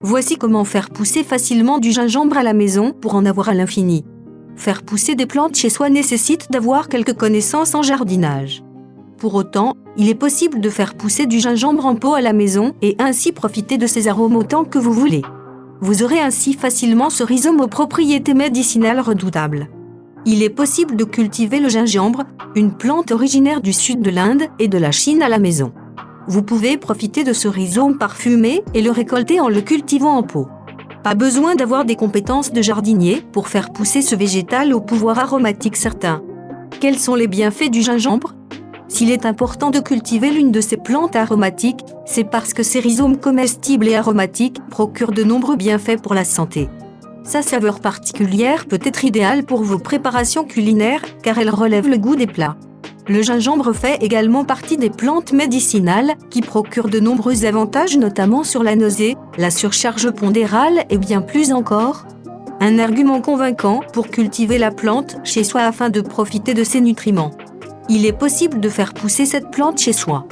Voici comment faire pousser facilement du gingembre à la maison pour en avoir à l'infini. Faire pousser des plantes chez soi nécessite d'avoir quelques connaissances en jardinage. Pour autant, il est possible de faire pousser du gingembre en pot à la maison et ainsi profiter de ses arômes autant que vous voulez. Vous aurez ainsi facilement ce rhizome aux propriétés médicinales redoutables. Il est possible de cultiver le gingembre, une plante originaire du sud de l'Inde et de la Chine à la maison. Vous pouvez profiter de ce rhizome parfumé et le récolter en le cultivant en pot. Pas besoin d'avoir des compétences de jardinier pour faire pousser ce végétal au pouvoir aromatique certain. Quels sont les bienfaits du gingembre ? S'il est important de cultiver l'une de ces plantes aromatiques, c'est parce que ces rhizomes comestibles et aromatiques procurent de nombreux bienfaits pour la santé. Sa saveur particulière peut être idéale pour vos préparations culinaires car elle relève le goût des plats. Le gingembre fait également partie des plantes médicinales qui procurent de nombreux avantages, notamment sur la nausée, la surcharge pondérale et bien plus encore. Un argument convaincant pour cultiver la plante chez soi afin de profiter de ses nutriments. Il est possible de faire pousser cette plante chez soi.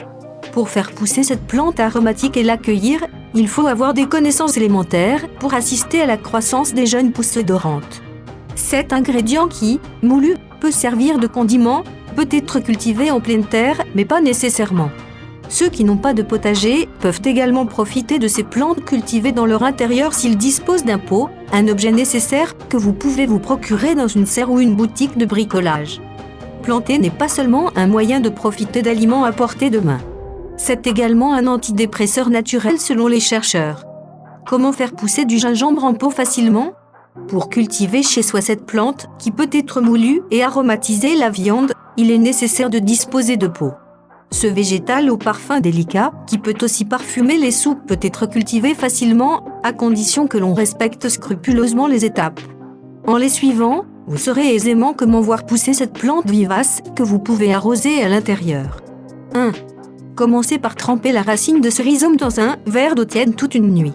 Pour faire pousser cette plante aromatique et l'accueillir, il faut avoir des connaissances élémentaires pour assister à la croissance des jeunes pousses odorantes. Cet ingrédient qui, moulu, peut servir de condiment, peut être cultivé en pleine terre, mais pas nécessairement. Ceux qui n'ont pas de potager peuvent également profiter de ces plantes cultivées dans leur intérieur s'ils disposent d'un pot, un objet nécessaire que vous pouvez vous procurer dans une serre ou une boutique de bricolage. Planter n'est pas seulement un moyen de profiter d'aliments à portée de main. C'est également un antidépresseur naturel selon les chercheurs. Comment faire pousser du gingembre en pot facilement ? Pour cultiver chez soi cette plante, qui peut être moulue et aromatiser la viande, il est nécessaire de disposer de pots. Ce végétal au parfum délicat, qui peut aussi parfumer les soupes, peut être cultivé facilement, à condition que l'on respecte scrupuleusement les étapes. En les suivant, vous saurez aisément comment voir pousser cette plante vivace que vous pouvez arroser à l'intérieur. 1. Commencez par tremper la racine de ce rhizome dans un verre d'eau tiède toute une nuit.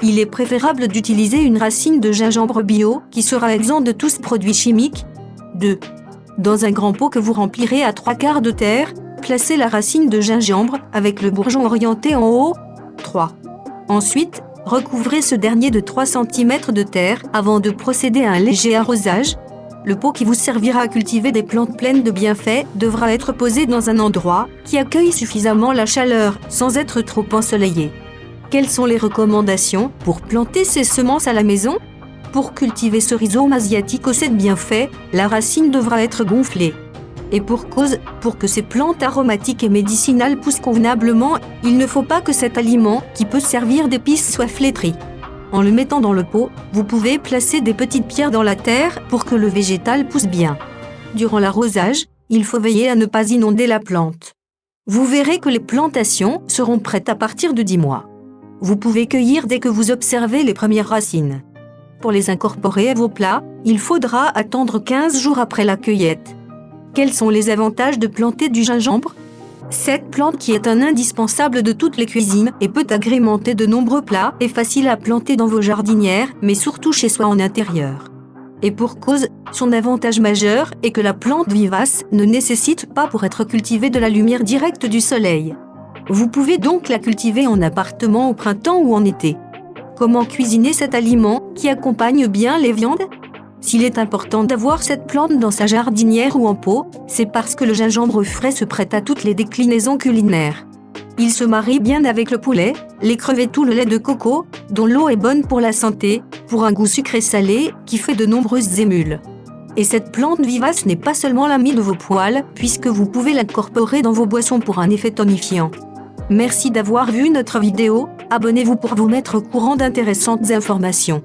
Il est préférable d'utiliser une racine de gingembre bio qui sera exempt de tous produits chimiques. 2. Dans un grand pot que vous remplirez à 3/4 de terre, placez la racine de gingembre avec le bourgeon orienté en haut. 3. Ensuite, recouvrez ce dernier de 3 cm de terre avant de procéder à un léger arrosage. Le pot qui vous servira à cultiver des plantes pleines de bienfaits devra être posé dans un endroit qui accueille suffisamment la chaleur sans être trop ensoleillé. Quelles sont les recommandations pour planter ces semences à la maison ? Pour cultiver ce rhizome asiatique aux 7 bienfaits, la racine devra être gonflée. Et pour cause, pour que ces plantes aromatiques et médicinales poussent convenablement, il ne faut pas que cet aliment, qui peut servir d'épice, soit flétri. En le mettant dans le pot, vous pouvez placer des petites pierres dans la terre pour que le végétal pousse bien. Durant l'arrosage, il faut veiller à ne pas inonder la plante. Vous verrez que les plantations seront prêtes à partir de 10 mois. Vous pouvez cueillir dès que vous observez les premières racines. Pour les incorporer à vos plats, il faudra attendre 15 jours après la cueillette. Quels sont les avantages de planter du gingembre ? Cette plante qui est un indispensable de toutes les cuisines et peut agrémenter de nombreux plats est facile à planter dans vos jardinières, mais surtout chez soi en intérieur. Et pour cause, son avantage majeur est que la plante vivace ne nécessite pas pour être cultivée de la lumière directe du soleil. Vous pouvez donc la cultiver en appartement au printemps ou en été. Comment cuisiner cet aliment qui accompagne bien les viandes ? S'il est important d'avoir cette plante dans sa jardinière ou en pot, c'est parce que le gingembre frais se prête à toutes les déclinaisons culinaires. Il se marie bien avec le poulet, les crevettes ou le lait de coco, dont l'eau est bonne pour la santé, pour un goût sucré-salé qui fait de nombreuses émules. Et cette plante vivace n'est pas seulement l'amie de vos poêles, puisque vous pouvez l'incorporer dans vos boissons pour un effet tonifiant. Merci d'avoir vu notre vidéo, abonnez-vous pour vous mettre au courant d'intéressantes informations.